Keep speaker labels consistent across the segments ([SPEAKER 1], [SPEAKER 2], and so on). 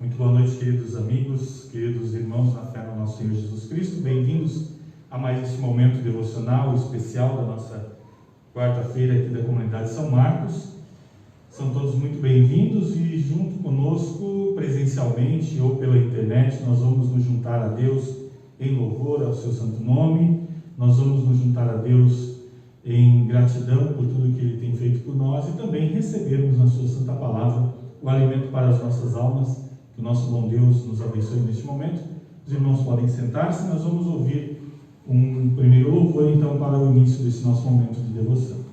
[SPEAKER 1] Muito boa noite, queridos amigos, queridos irmãos na fé no nosso Senhor Jesus Cristo. Bem-vindos a mais esse momento devocional especial da nossa quarta-feira aqui da comunidade São Marcos. São todos muito bem-vindos e junto conosco, presencialmente ou pela internet, nós vamos nos juntar a Deus em louvor ao seu santo nome. Nós vamos nos juntar a Deus em gratidão por tudo que Ele tem feito por nós e também recebermos na sua santa palavra o alimento para as nossas almas. Que o nosso bom Deus nos abençoe neste momento. Os irmãos podem sentar-se. Nós vamos ouvir um primeiro louvor, então, para o início desse nosso momento de devoção.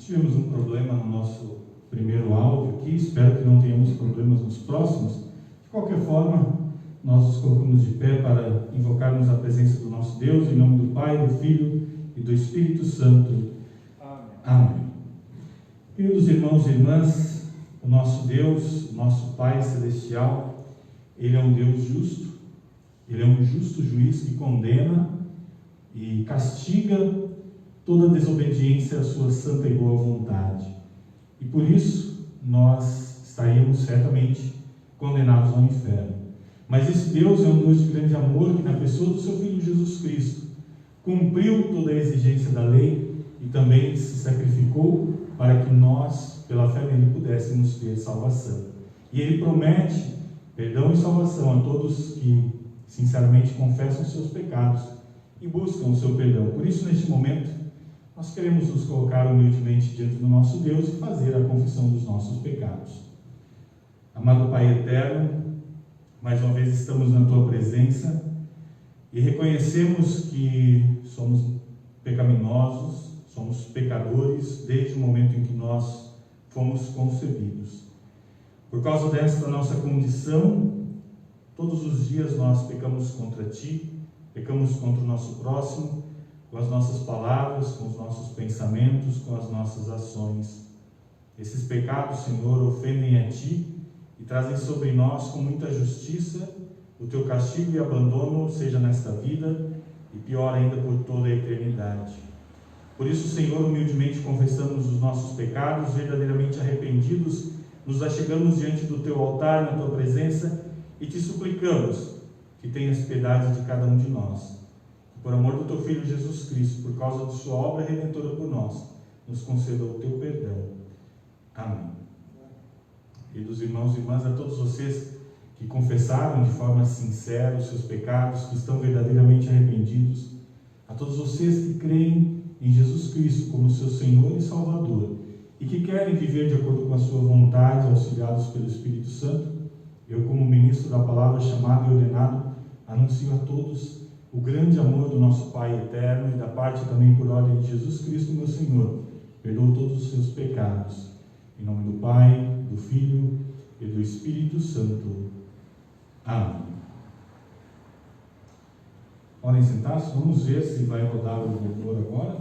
[SPEAKER 1] Tivemos um problema no nosso primeiro áudio aqui, espero que não tenhamos problemas nos próximos. De qualquer forma, nós nos colocamos de pé para invocarmos a presença do nosso Deus, em nome do Pai, do Filho e do Espírito Santo. Amém. Amém. Queridos irmãos e irmãs, o nosso Deus, o nosso Pai Celestial, Ele é um Deus justo, Ele é um justo juiz que condena e castiga toda desobediência à sua santa e boa vontade. E por isso, nós estaríamos certamente condenados ao inferno. Mas esse Deus é um Deus de grande amor, que na pessoa do seu Filho Jesus Cristo, cumpriu toda a exigência da lei e também se sacrificou para que nós, pela fé nele, pudéssemos ter salvação. E ele promete perdão e salvação a todos que sinceramente confessam seus pecados e buscam o seu perdão. Por isso, neste momento, nós queremos nos colocar humildemente diante do nosso Deus e fazer a confissão dos nossos pecados. Amado Pai eterno, mais uma vez estamos na Tua presença e reconhecemos que somos pecaminosos, somos pecadores desde o momento em que nós fomos concebidos. Por causa desta nossa condição, todos os dias nós pecamos contra Ti, pecamos contra o nosso próximo, com as nossas palavras, com os nossos pensamentos, com as nossas ações. Esses pecados, Senhor, ofendem a Ti e trazem sobre nós com muita justiça o Teu castigo e abandono, seja nesta vida e pior ainda por toda a eternidade. Por isso, Senhor, humildemente confessamos os nossos pecados, verdadeiramente arrependidos, nos achegamos diante do Teu altar, na Tua presença e Te suplicamos que tenhas piedade de cada um de nós. Por amor do Teu Filho Jesus Cristo, por causa de Sua obra redentora por nós, nos conceda o Teu perdão. Amém. Queridos irmãos e irmãs, a todos vocês que confessaram de forma sincera os seus pecados, que estão verdadeiramente arrependidos, a todos vocês que creem em Jesus Cristo como seu Senhor e Salvador e que querem viver de acordo com a Sua vontade, auxiliados pelo Espírito Santo, eu, como ministro da palavra, chamado e ordenado, anuncio a todos o grande amor do nosso Pai eterno e da parte também por ordem de Jesus Cristo, meu Senhor, perdoa todos os seus pecados. Em nome do Pai, do Filho e do Espírito Santo. Amém. Podem sentar-se, vamos ver se vai rodar o louvor agora.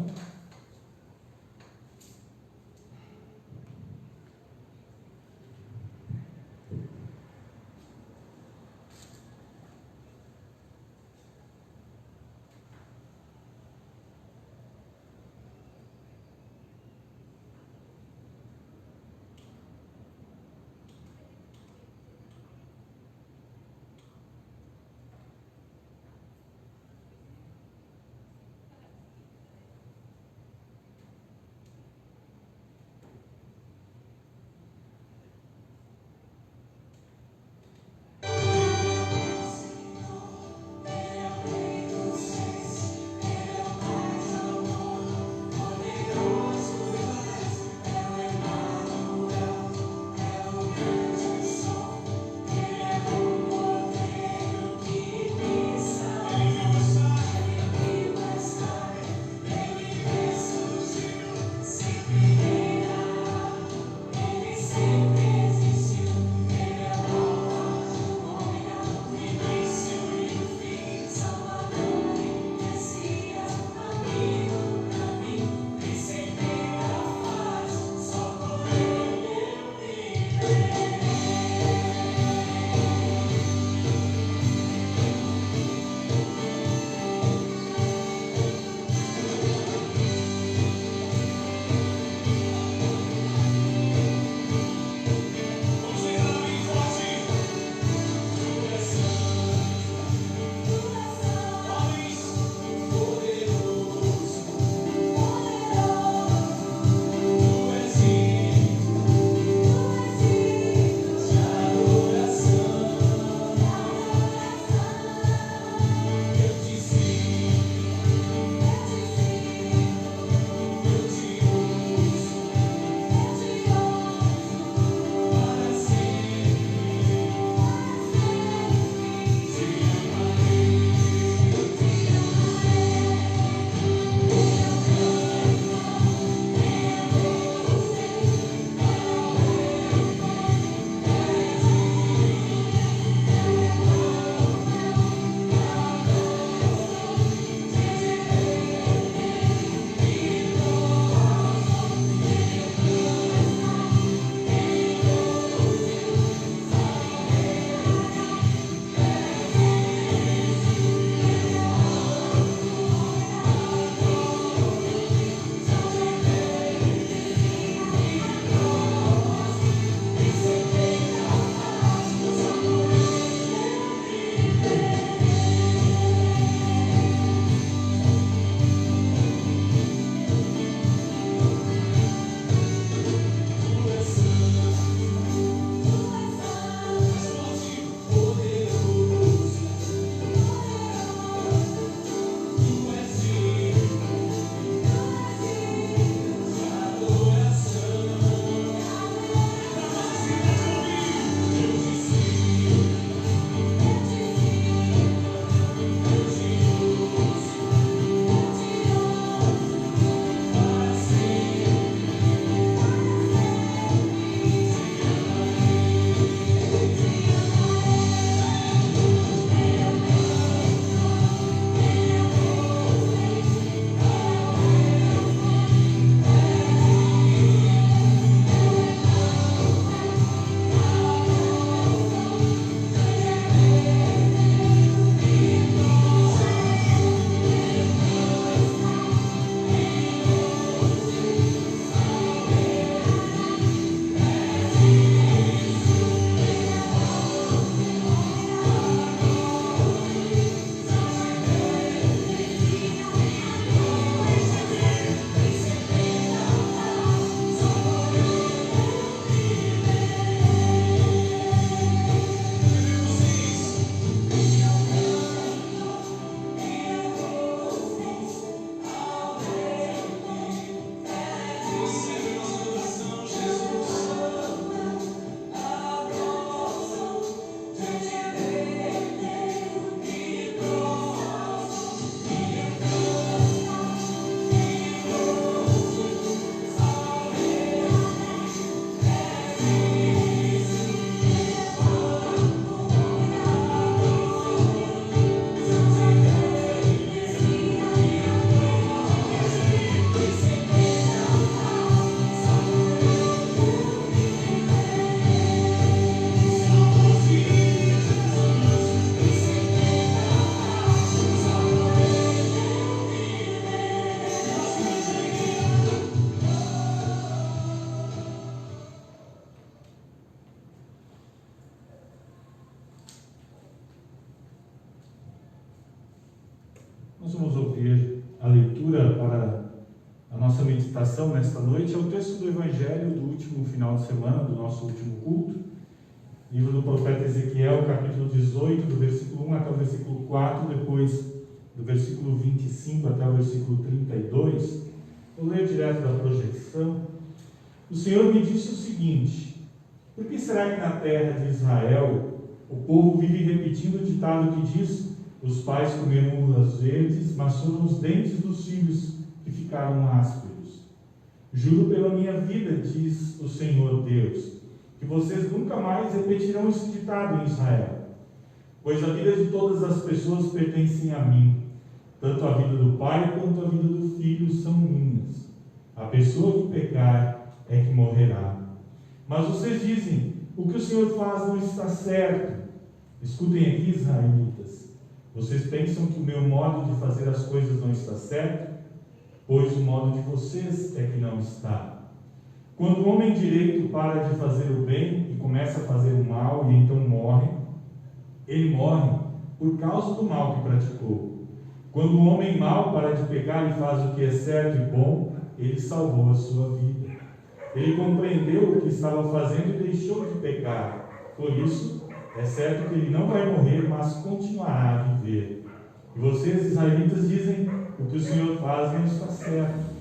[SPEAKER 1] nossa meditação nesta noite é o texto do Evangelho do último final de semana, do nosso último culto, livro do profeta Ezequiel, capítulo 18, do versículo 1 até o versículo 4, depois do versículo 25 até o versículo 32. Eu leio direto da projeção. O Senhor me disse o seguinte: por que será que na terra de Israel o povo vive repetindo o ditado que diz: os pais comeram uvas verdes, mas foram os dentes dos filhos que ficaram ásperos? Juro pela minha vida, diz o Senhor Deus, que vocês nunca mais repetirão esse ditado em Israel, pois a vida de todas as pessoas pertencem a mim, tanto a vida do pai quanto a vida do filho são minhas. A pessoa que pecar é que morrerá. Mas vocês dizem: o que o Senhor faz não está certo. Escutem aqui, israelitas. Vocês pensam que o meu modo de fazer as coisas não está certo? Pois o modo de vocês é que não está. Quando o homem direito para de fazer o bem e começa a fazer o mal e então morre, ele morre por causa do mal que praticou. Quando o homem mau para de pecar e faz o que é certo e bom, ele salvou a sua vida. Ele compreendeu o que estava fazendo e deixou de pecar. Por isso, é certo que ele não vai morrer, mas continuará a viver. E vocês, israelitas, dizem: o que o Senhor faz não está certo.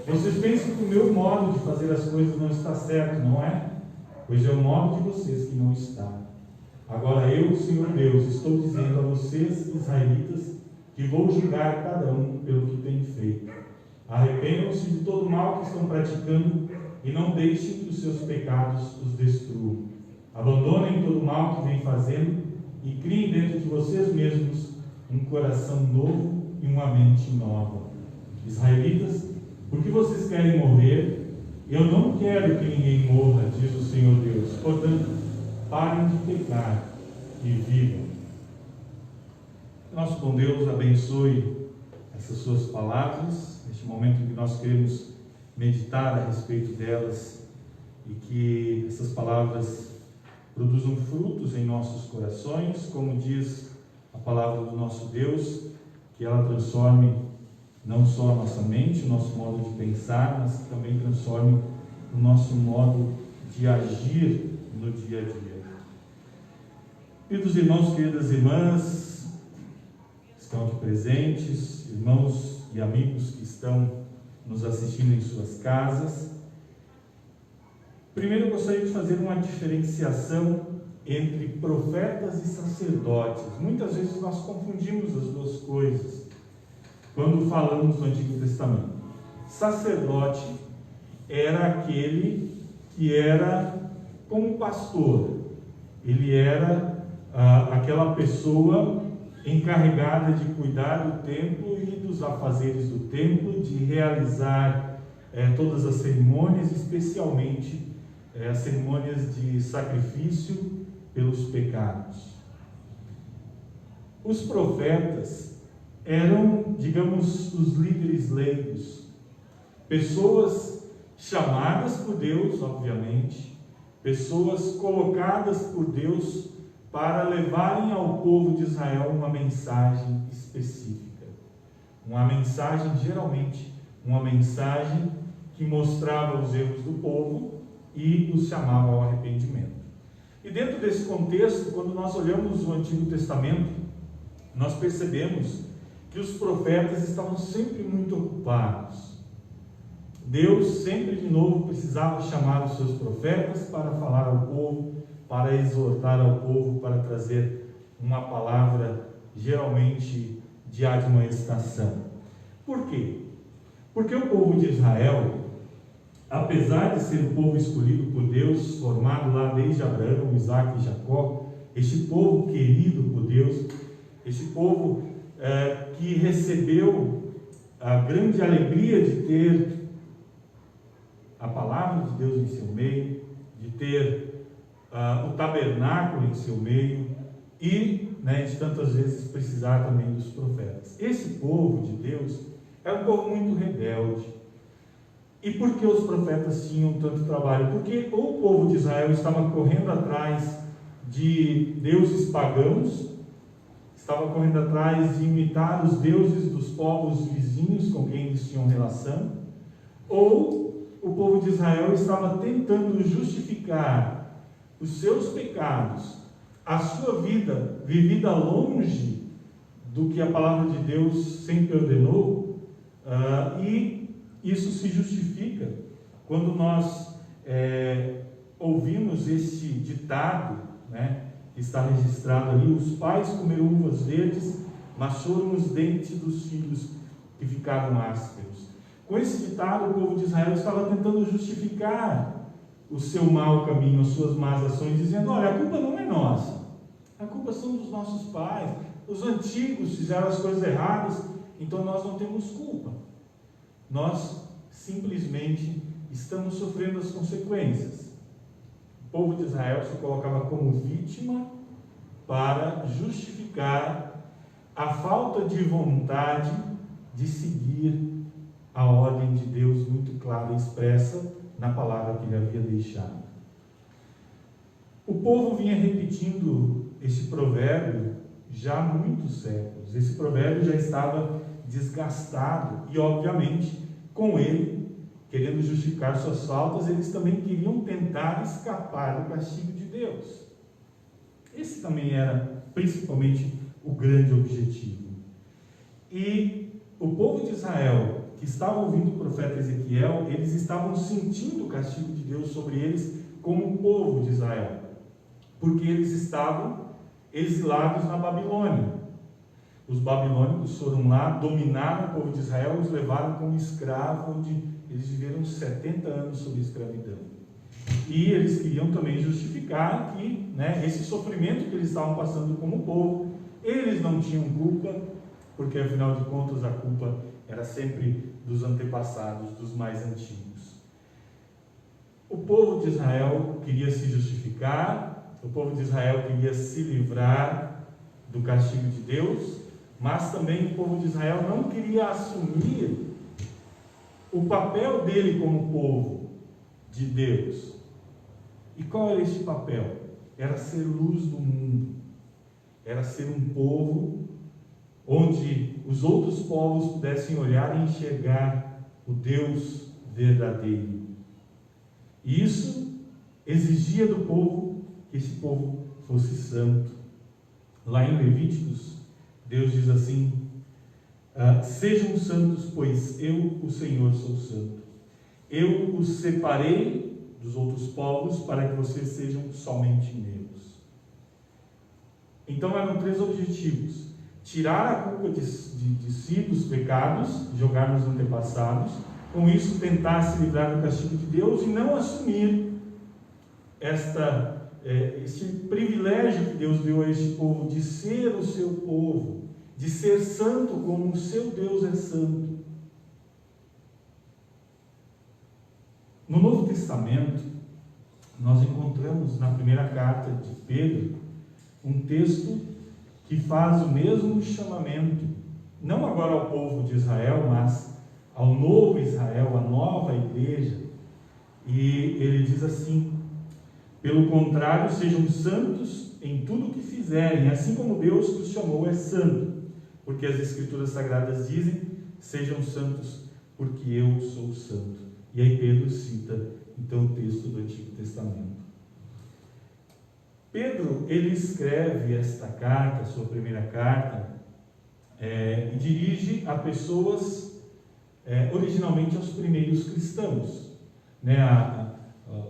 [SPEAKER 1] Vocês pensam que o meu modo de fazer as coisas não está certo, não é? Pois é o modo de vocês que não está. Agora eu, Senhor Deus, estou dizendo a vocês, israelitas, que vou julgar cada um pelo que tem feito. Arrependam-se de todo o mal que estão praticando e não deixem que os seus pecados os destruam. Abandonem todo o mal que vêm fazendo e criem dentro de vocês mesmos um coração novo e uma mente nova. Israelitas, por que vocês querem morrer? Eu não quero que ninguém morra, diz o Senhor Deus. Portanto, parem de pecar e vivam. Nosso bom Deus abençoe essas suas palavras, neste momento em que nós queremos meditar a respeito delas, e que essas palavras produzam frutos em nossos corações, como diz a palavra do nosso Deus, que ela transforme não só a nossa mente, o nosso modo de pensar, mas também transforme o nosso modo de agir no dia a dia. Queridos irmãos, queridas irmãs, que estão aqui presentes, irmãos e amigos que estão nos assistindo em suas casas, primeiro eu gostaria de fazer uma diferenciação entre profetas e sacerdotes. Muitas vezes nós confundimos as duas coisas quando falamos do Antigo Testamento. Sacerdote era aquele que era como pastor. Ele era aquela pessoa encarregada de cuidar do templo e dos afazeres do templo, de realizar todas as cerimônias, especialmente as cerimônias de sacrifício pelos pecados. Os profetas eram, digamos, os líderes leigos, pessoas chamadas por Deus, obviamente, pessoas colocadas por Deus para levarem ao povo de Israel uma mensagem específica. Uma mensagem, geralmente, uma mensagem que mostrava os erros do povo e os chamava ao arrependimento. E dentro desse contexto, quando nós olhamos o Antigo Testamento, nós percebemos que os profetas estavam sempre muito ocupados. Deus sempre de novo precisava chamar os seus profetas para falar ao povo, para exortar ao povo, para trazer uma palavra geralmente de admoestação. Por quê? Porque o povo de Israel, apesar de ser o povo escolhido por Deus, formado lá desde Abraão, Isaac e Jacó, este povo querido por Deus, este povo que recebeu a grande alegria de ter a palavra de Deus em seu meio, de ter o tabernáculo em seu meio e, de tantas vezes precisar também dos profetas. Esse povo de Deus é um povo muito rebelde. E por que os profetas tinham tanto trabalho? Porque o povo de Israel estava correndo atrás de deuses pagãos, estava correndo atrás de imitar os deuses dos povos vizinhos com quem eles tinham relação, ou o povo de Israel estava tentando justificar os seus pecados, a sua vida vivida longe do que a palavra de Deus sempre ordenou, e isso se justifica quando nós ouvimos esse ditado, né, que está registrado ali: os pais comeram uvas verdes, mas foram os dentes dos filhos que ficaram ásperos. Com esse ditado, o povo de Israel estava tentando justificar o seu mau caminho, as suas más ações, dizendo: olha, a culpa não é nossa, a culpa são dos nossos pais, os antigos fizeram as coisas erradas, então nós não temos culpa, nós simplesmente estamos sofrendo as consequências. O povo de Israel se colocava como vítima para justificar a falta de vontade de seguir a ordem de Deus muito clara e expressa na palavra que ele havia deixado. O povo vinha repetindo esse provérbio já há muitos séculos. Esse provérbio já estava desgastado e, obviamente, com ele, querendo justificar suas faltas, eles também queriam tentar escapar do castigo de Deus. Esse também era principalmente o grande objetivo. E o povo de Israel, que estava ouvindo o profeta Ezequiel, eles estavam sentindo o castigo de Deus sobre eles como povo de Israel, porque eles estavam exilados na Babilônia. Os babilônicos foram lá, dominaram o povo de Israel, os levaram como escravos, onde eles viveram 70 anos sob escravidão. E eles queriam também justificar que, esse sofrimento que eles estavam passando como povo, eles não tinham culpa, porque afinal de contas a culpa era sempre dos antepassados, dos mais antigos. O povo de Israel queria se justificar, o povo de Israel queria se livrar do castigo de Deus, mas também o povo de Israel não queria assumir o papel dele como povo de Deus. E qual era este papel? Era ser luz do mundo, era ser um povo onde os outros povos pudessem olhar e enxergar o Deus verdadeiro. E isso exigia do povo que esse povo fosse santo. Lá em Levíticos, Deus diz assim: sejam santos, pois eu, o Senhor, sou santo. Eu os separei dos outros povos para que vocês sejam somente meus. Então eram 3 objetivos: tirar a culpa de si, dos pecados, jogar nos antepassados, com isso tentar se livrar do castigo de Deus e não assumir esse privilégio que Deus deu a este povo de ser o seu povo, de ser santo como o seu Deus é santo. No Novo Testamento, nós encontramos na primeira carta de Pedro um texto que faz o mesmo chamamento, não agora ao povo de Israel, mas ao novo Israel, à nova igreja. E ele diz assim: pelo contrário, sejam santos em tudo o que fizerem, assim como Deus que os chamou é santo, porque as Escrituras Sagradas dizem: sejam santos, porque eu sou santo. E aí Pedro cita então o texto do Antigo Testamento. Pedro, ele escreve esta carta, sua primeira carta, e dirige a pessoas, originalmente aos primeiros cristãos.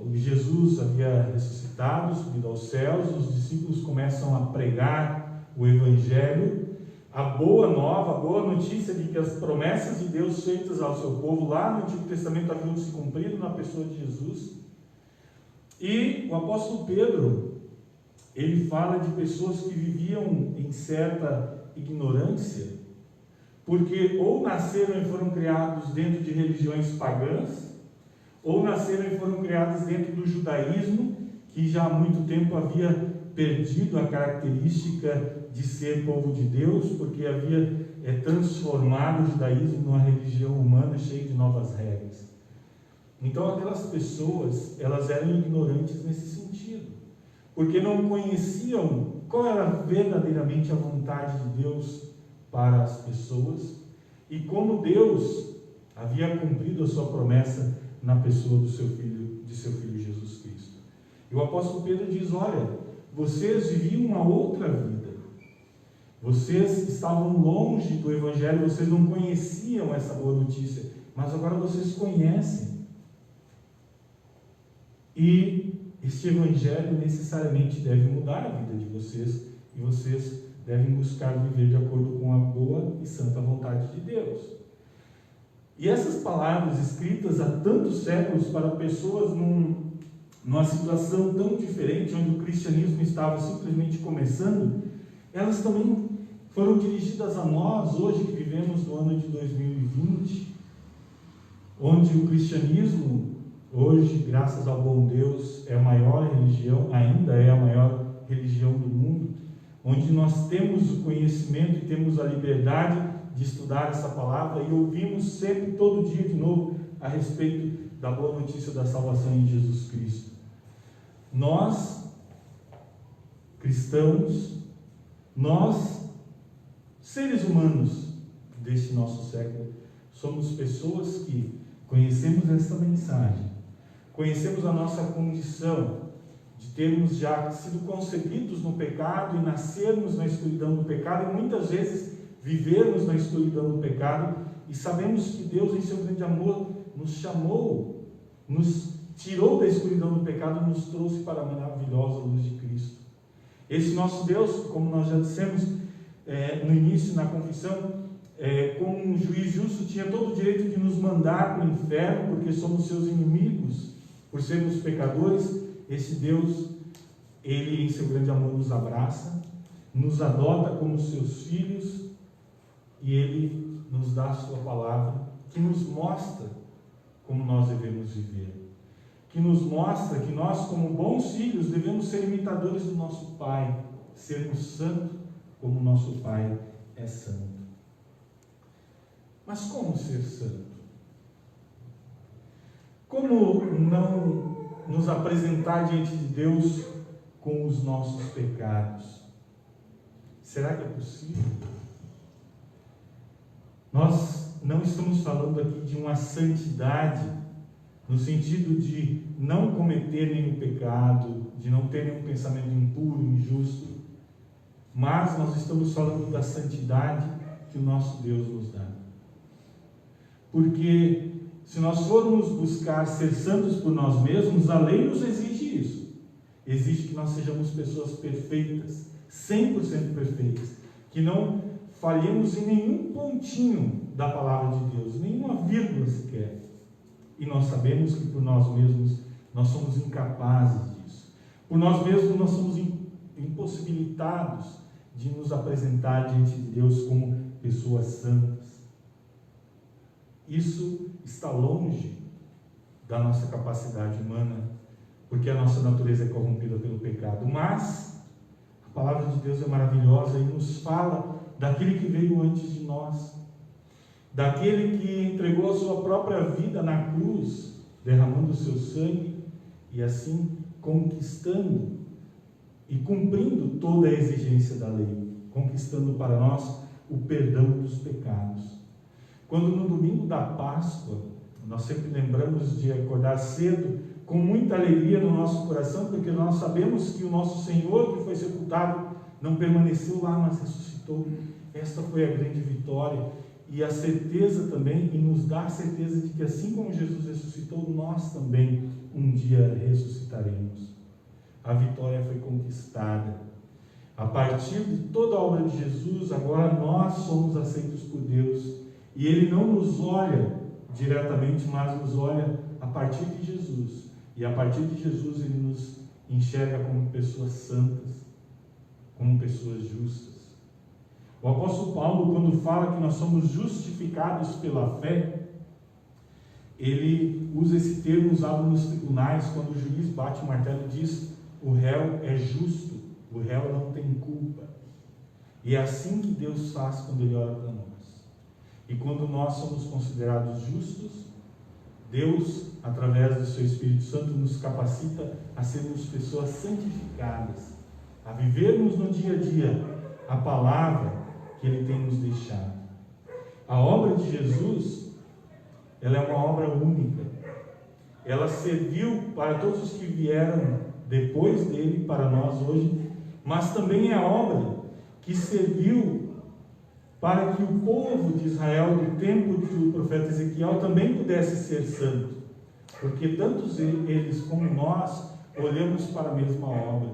[SPEAKER 1] O Jesus havia ressuscitado, subido aos céus, os discípulos começam a pregar o Evangelho, a boa nova, a boa notícia de que as promessas de Deus feitas ao seu povo lá no Antigo Testamento haviam se cumprido na pessoa de Jesus. E o apóstolo Pedro, ele fala de pessoas que viviam em certa ignorância, porque ou nasceram e foram criados dentro de religiões pagãs, ou nasceram e foram criados dentro do judaísmo, que já há muito tempo havia perdido a característica de ser povo de Deus, porque havia transformado o judaísmo numa religião humana cheia de novas regras. Então aquelas pessoas, elas eram ignorantes nesse sentido, porque não conheciam qual era verdadeiramente a vontade de Deus para as pessoas, e como Deus havia cumprido a sua promessa na pessoa de seu filho Jesus Cristo. E o apóstolo Pedro diz: olha, vocês viviam uma outra vida, vocês estavam longe do Evangelho, vocês não conheciam essa boa notícia, mas agora vocês conhecem. E este Evangelho necessariamente deve mudar a vida de vocês, e vocês devem buscar viver de acordo com a boa e santa vontade de Deus. E essas palavras escritas há tantos séculos para pessoas numa situação tão diferente, onde o cristianismo estava simplesmente começando, elas também foram dirigidas a nós hoje que vivemos no ano de 2020, onde o cristianismo hoje, graças ao bom Deus, é a maior religião, ainda é a maior religião do mundo, onde nós temos o conhecimento e temos a liberdade de estudar essa palavra e ouvimos sempre, todo dia de novo, a respeito da boa notícia da salvação em Jesus Cristo. Nós, cristãos, nós, seres humanos deste nosso século, somos pessoas que conhecemos essa mensagem, conhecemos a nossa condição de termos já sido concebidos no pecado e nascermos na escuridão do pecado, e muitas vezes vivermos na escuridão do pecado, e sabemos que Deus, em seu grande amor, nos chamou, nos tirou da escuridão do pecado e nos trouxe para a maravilhosa luz de Cristo. Esse nosso Deus, como nós já dissemos no início, na confissão, como um juiz justo, tinha todo o direito de nos mandar para o inferno, porque somos seus inimigos, por sermos pecadores. Esse Deus, Ele, em seu grande amor, nos abraça, nos adota como seus filhos, e Ele nos dá a sua palavra, que nos mostra como nós devemos viver, que nos mostra que nós, como bons filhos, devemos ser imitadores do nosso Pai, sermos santos como nosso Pai é santo. Mas como ser santo? Como não nos apresentar diante de Deus com os nossos pecados? Será que é possível? Nós não estamos falando aqui de uma santidade no sentido de não cometer nenhum pecado, de não ter nenhum pensamento impuro, injusto, mas nós estamos falando da santidade que o nosso Deus nos dá. Porque se nós formos buscar ser santos por nós mesmos, a lei nos exige isso. Exige que nós sejamos pessoas perfeitas, 100% perfeitas, que não falhemos em nenhum pontinho da palavra de Deus, nenhuma vírgula sequer. E nós sabemos que por nós mesmos nós somos incapazes disso. Por nós mesmos nós somos impossibilitados de nos apresentar diante de Deus como pessoas santas. Isso está longe da nossa capacidade humana, porque a nossa natureza é corrompida pelo pecado. Mas a palavra de Deus é maravilhosa e nos fala daquele que veio antes de nós, daquele que entregou a sua própria vida na cruz, derramando o seu sangue e assim conquistando e cumprindo toda a exigência da lei, conquistando para nós o perdão dos pecados. Quando no domingo da Páscoa, nós sempre lembramos de acordar cedo, com muita alegria no nosso coração, porque nós sabemos que o nosso Senhor, que foi sepultado, não permaneceu lá, mas ressuscitou. Esta foi a grande vitória, e a certeza também, e nos dá a certeza de que assim como Jesus ressuscitou, nós também um dia ressuscitaremos. A vitória foi conquistada. A partir de toda a obra de Jesus, agora nós somos aceitos por Deus. E Ele não nos olha diretamente, mas nos olha a partir de Jesus. E a partir de Jesus Ele nos enxerga como pessoas santas, como pessoas justas. O apóstolo Paulo, quando fala que nós somos justificados pela fé, ele usa esse termo usado nos tribunais, quando o juiz bate o martelo e diz: o réu é justo, o réu não tem culpa. E é assim que Deus faz quando Ele olha para nós. E quando nós somos considerados justos, Deus, através do seu Espírito Santo, nos capacita a sermos pessoas santificadas, a vivermos no dia a dia a palavra que Ele tem nos deixado. A obra de Jesus ela é uma obra única. Ela serviu para todos os que vieram depois dele, para nós hoje, mas também é a obra que serviu para que o povo de Israel, do tempo do profeta Ezequiel, também pudesse ser santo. Porque tanto eles como nós olhamos para a mesma obra,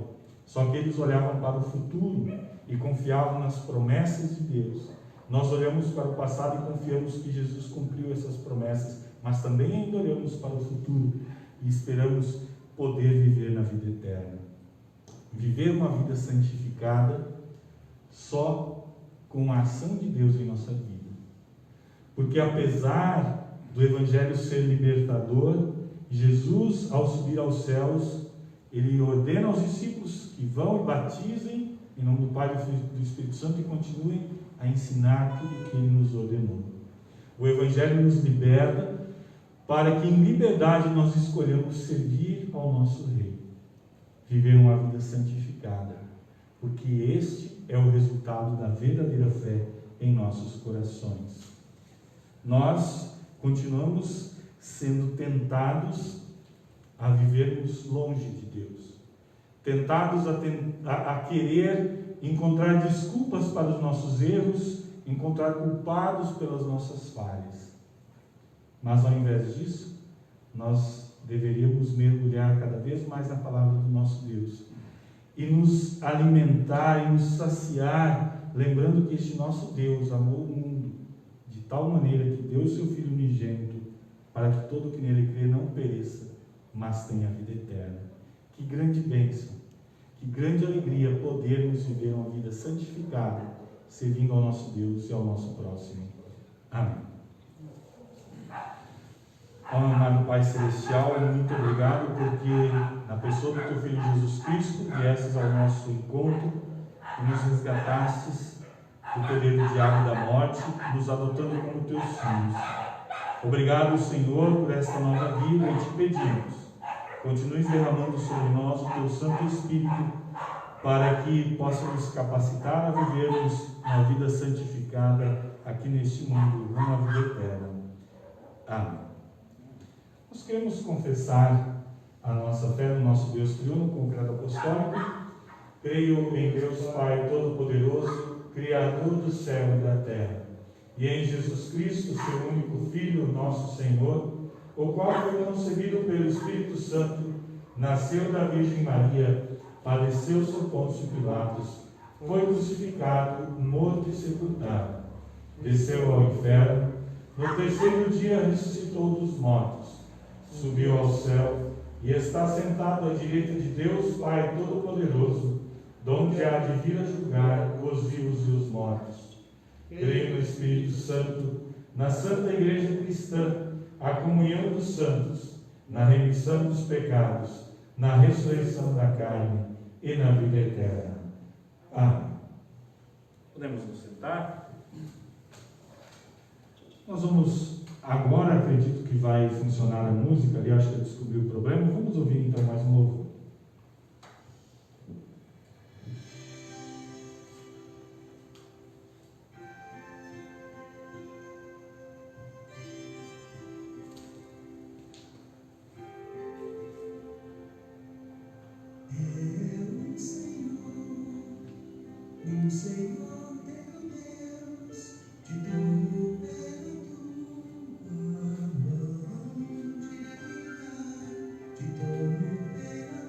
[SPEAKER 1] só que eles olhavam para o futuro e confiavam nas promessas de Deus. Nós olhamos para o passado e confiamos que Jesus cumpriu essas promessas, mas também ainda olhamos para o futuro e esperamos poder viver na vida eterna. Viver uma vida santificada só com a ação de Deus em nossa vida. Porque apesar do Evangelho ser libertador, Jesus, ao subir aos céus, ele ordena aos discípulos que vão e batizem em nome do Pai, do Filho e do Espírito Santo e continuem a ensinar tudo o que ele nos ordenou. O Evangelho nos liberta para que em liberdade nós escolhamos servir ao nosso Rei, viver uma vida santificada, porque este é o resultado da verdadeira fé em nossos corações. Nós continuamos sendo tentados a vivermos longe de Deus, tentados a querer encontrar desculpas para os nossos erros, encontrar culpados pelas nossas falhas. Mas ao invés disso, nós deveríamos mergulhar cada vez mais na palavra do nosso Deus e nos alimentar e nos saciar, lembrando que este nosso Deus amou o mundo de tal maneira que deu o seu Filho unigênito para que todo que nele crê não pereça, mas tenha a vida eterna. Que grande bênção, que grande alegria podermos viver uma vida santificada, servindo ao nosso Deus e ao nosso próximo. Amém. Ó amado Pai Celestial, muito obrigado porque na pessoa do Teu Filho Jesus Cristo viesses ao nosso encontro e nos resgatastes do poder do diabo e da morte, nos adotando como Teus filhos. Obrigado, Senhor, por esta nova vida e te pedimos, continues derramando sobre nós o Teu Santo Espírito para que possa nos capacitar a vivermos uma vida santificada aqui neste mundo, uma vida eterna. Amém. Nós queremos confessar a nossa fé no nosso Deus triuno com o credo apostólico. Creio em Deus Pai Todo-Poderoso, Criador do céu e da terra, e em Jesus Cristo, seu único Filho, nosso Senhor, o qual foi concebido pelo Espírito Santo, nasceu da Virgem Maria, padeceu sob Pôncio Pilatos, foi crucificado, morto e sepultado, desceu ao inferno, no terceiro dia ressuscitou dos mortos, subiu ao céu e está sentado à direita de Deus Pai Todo-Poderoso, donde há de vir a julgar os vivos e os mortos. Creio no Espírito Santo, na Santa Igreja Cristã, a comunhão dos santos, na remissão dos pecados, na ressurreição da carne e na vida eterna. Amém. Podemos nos sentar? Nós vamos agora, acredito que vai funcionar a música, ali acho que eu descobri o problema. Vamos ouvir então mais um louvor.
[SPEAKER 2] Te tomo pela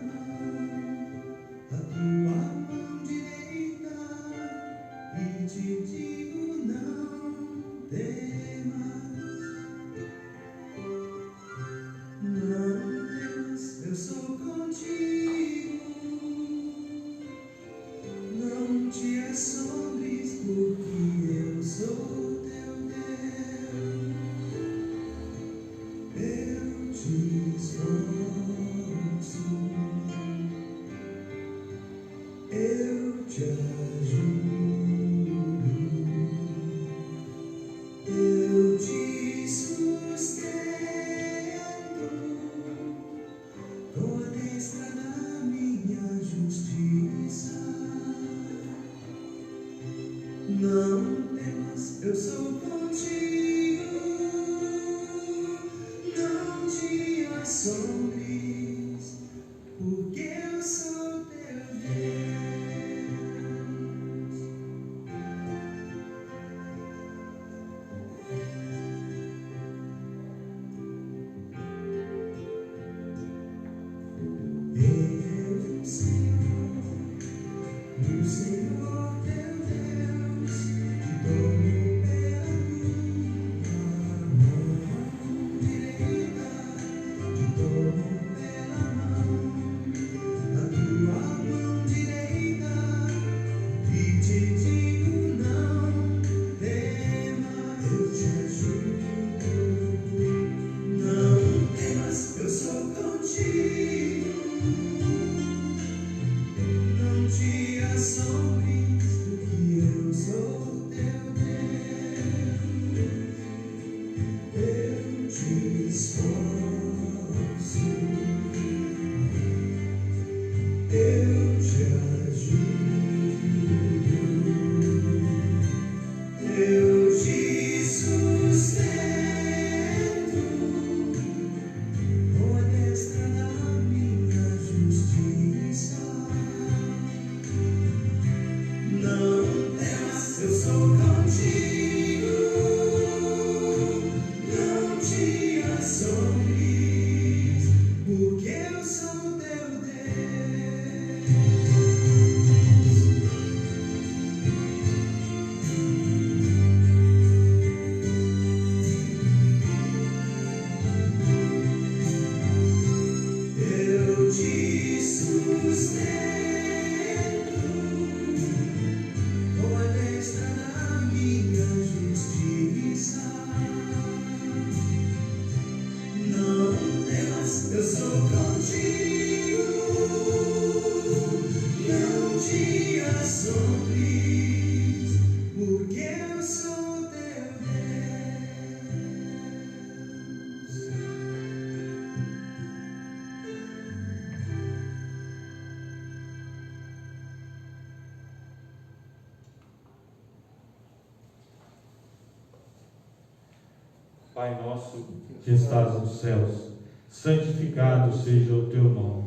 [SPEAKER 1] Pai nosso que estás nos céus, santificado seja o teu nome.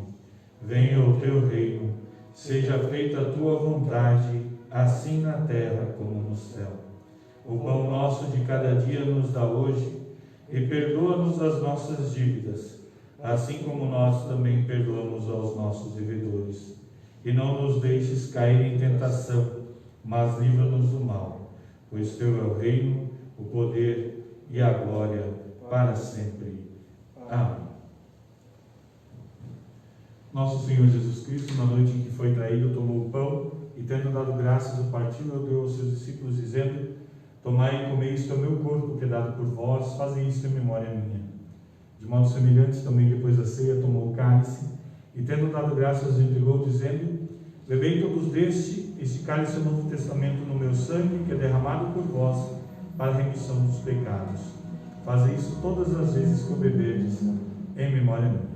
[SPEAKER 1] Venha o teu reino, seja feita a tua vontade, assim na terra como no céu. O pão nosso de cada dia nos dá hoje, e perdoa-nos as nossas dívidas, assim como nós também perdoamos aos nossos devedores. E não nos deixes cair em tentação, mas livra-nos do mal, pois teu é o reino, o poder e a glória para sempre. Amém. Nosso Senhor Jesus Cristo, na noite em que foi traído, tomou o pão e, tendo dado graças, o partiu e o deu aos seus discípulos, dizendo: tomai e comei, isto é o meu corpo, que é dado por vós, fazei isto em memória minha. De modo semelhante, também depois da ceia, tomou o cálice e, tendo dado graças, o entregou, dizendo: bebei todos deste, este cálice é o novo testamento no meu sangue, que é derramado por vós para a remissão dos pecados. Fazei isso todas as vezes que o beberdes, em memória minha.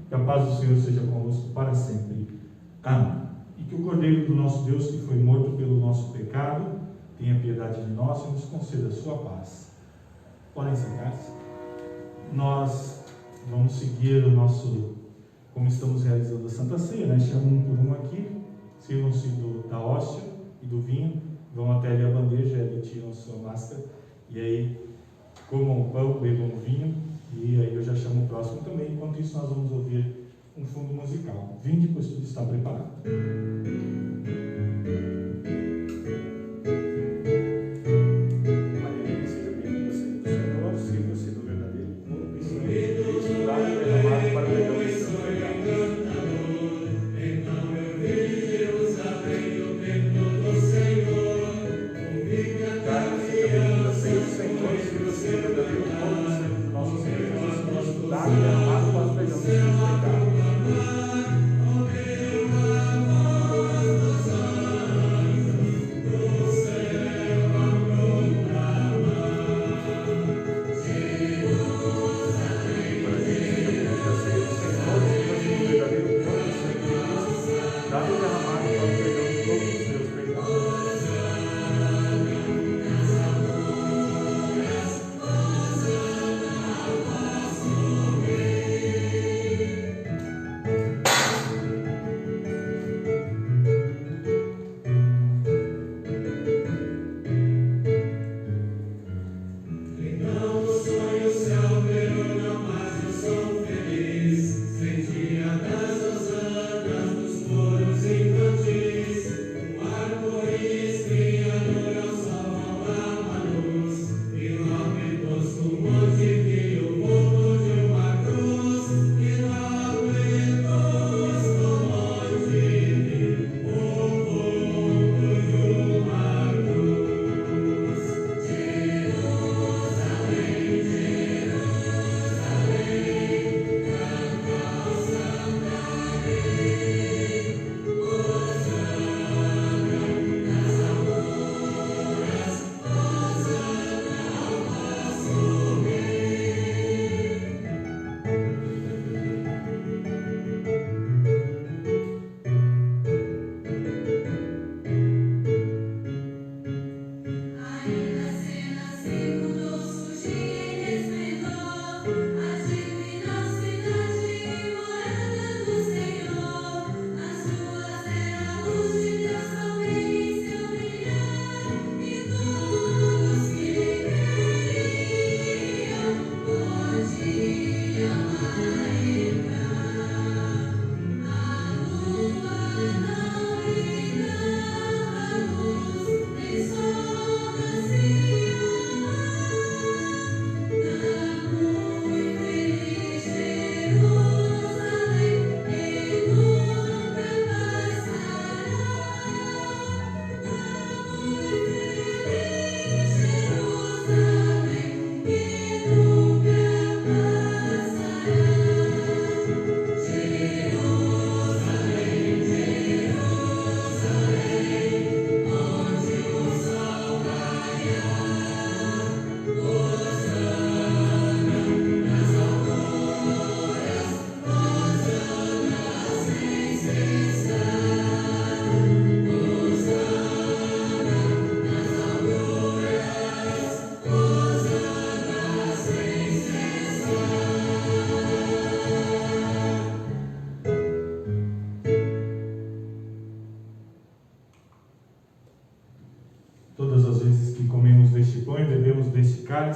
[SPEAKER 1] Que a paz do Senhor seja convosco para sempre. Amém. E que o Cordeiro do nosso Deus, que foi morto pelo nosso pecado, tenha piedade de nós e nos conceda a sua paz. Podem sentar-se. Nós vamos seguir o nosso, como estamos realizando a Santa Ceia, né? Chamam um por um aqui, sirvam-se da hóstia e do vinho, vão até ali a bandeja, ali tiram a sua máscara, e aí comam o pão, bebam o vinho, e aí eu já chamo o próximo também. Enquanto isso, nós vamos ouvir um fundo musical. Vinde, pois tudo está preparado. Maria, seja bem-vinda, Senhor, sirva-se do verdadeiro corpo e sangue de Cristo, dado e derramado para o perdão dos seus pecados.
[SPEAKER 2] Então eu vi Jerusalém no templo do Senhor,
[SPEAKER 1] Seja bem-vinda, Senhor, sirva-se do verdadeiro corpo e sangue do nosso Senhor Jesus Cristo, dado e derramado para o perdão dos seus pecados.
[SPEAKER 2] Senhor.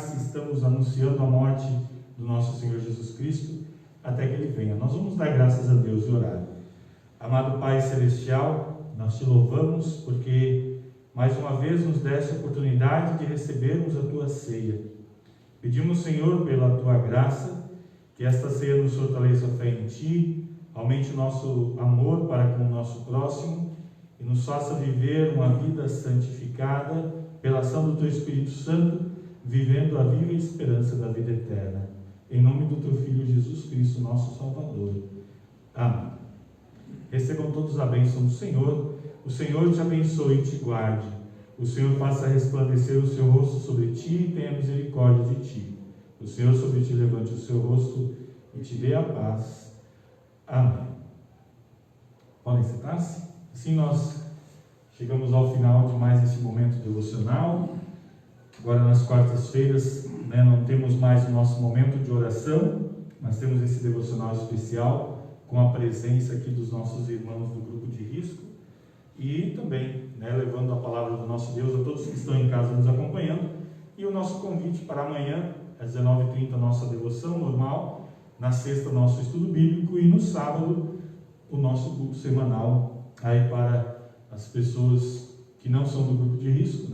[SPEAKER 1] se estamos anunciando a morte do nosso Senhor Jesus Cristo até que Ele venha. Nós vamos dar graças a Deus e orar. Amado Pai Celestial, nós te louvamos porque mais uma vez nos deste a oportunidade de recebermos a Tua ceia. Pedimos, Senhor, pela Tua graça, que esta ceia nos fortaleça a fé em Ti, aumente o nosso amor para com o nosso próximo e nos faça viver uma vida santificada pela ação do Teu Espírito Santo, vivendo a viva esperança da vida eterna. Em nome do Teu Filho Jesus Cristo, nosso Salvador. Amém. Recebam todos a bênção do Senhor. O Senhor te abençoe e te guarde. O Senhor faça resplandecer o seu rosto sobre ti e tenha misericórdia de ti. O Senhor sobre ti levante o seu rosto e te dê a paz. Amém. Podem sentar-se? Assim nós chegamos ao final de mais esse momento devocional. Agora nas quartas-feiras, não temos mais o nosso momento de oração, mas temos esse devocional especial com a presença aqui dos nossos irmãos do grupo de risco e também levando a palavra do nosso Deus a todos que estão em casa nos acompanhando. E o nosso convite para amanhã, às 19h30, nossa devoção normal, na sexta, nosso estudo bíblico e no sábado, o nosso culto semanal aí para as pessoas que não são do grupo de risco,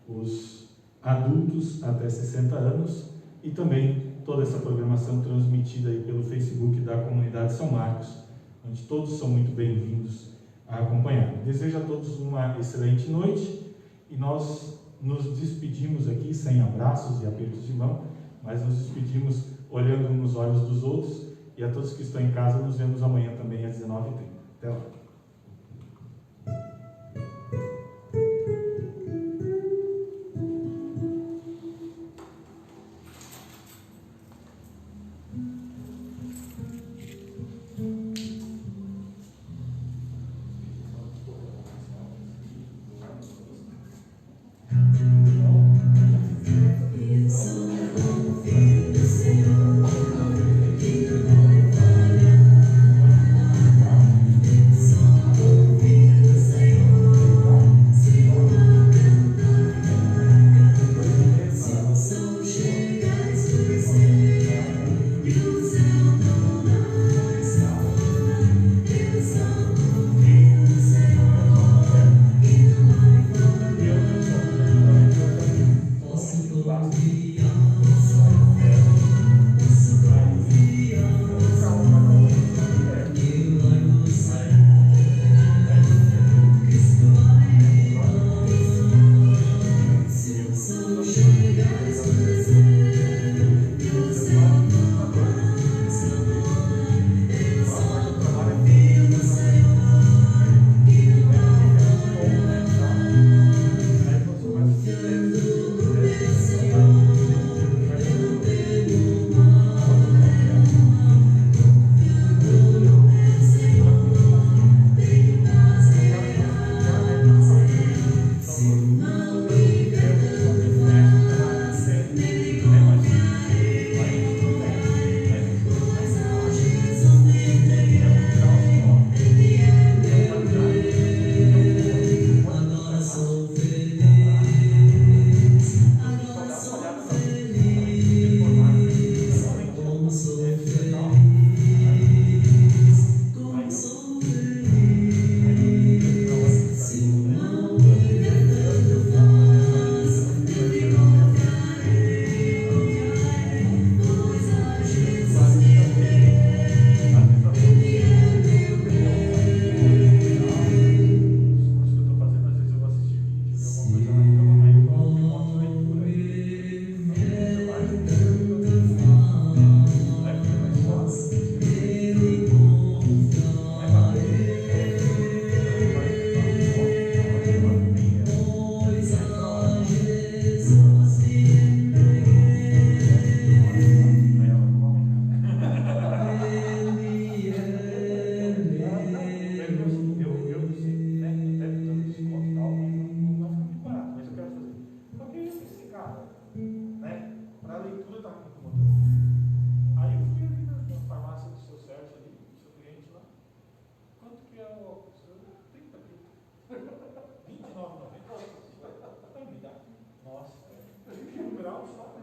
[SPEAKER 1] os adultos até 60 anos e também toda essa programação transmitida aí pelo Facebook da Comunidade São Marcos, onde todos são muito bem-vindos a acompanhar. Desejo a todos uma excelente noite e nós nos despedimos aqui sem abraços e apertos de mão, mas nos despedimos olhando nos olhos dos outros e a todos que estão em casa nos vemos amanhã também às 19h30. Até lá.
[SPEAKER 2] R$29,90. Nossa, 21 graus só.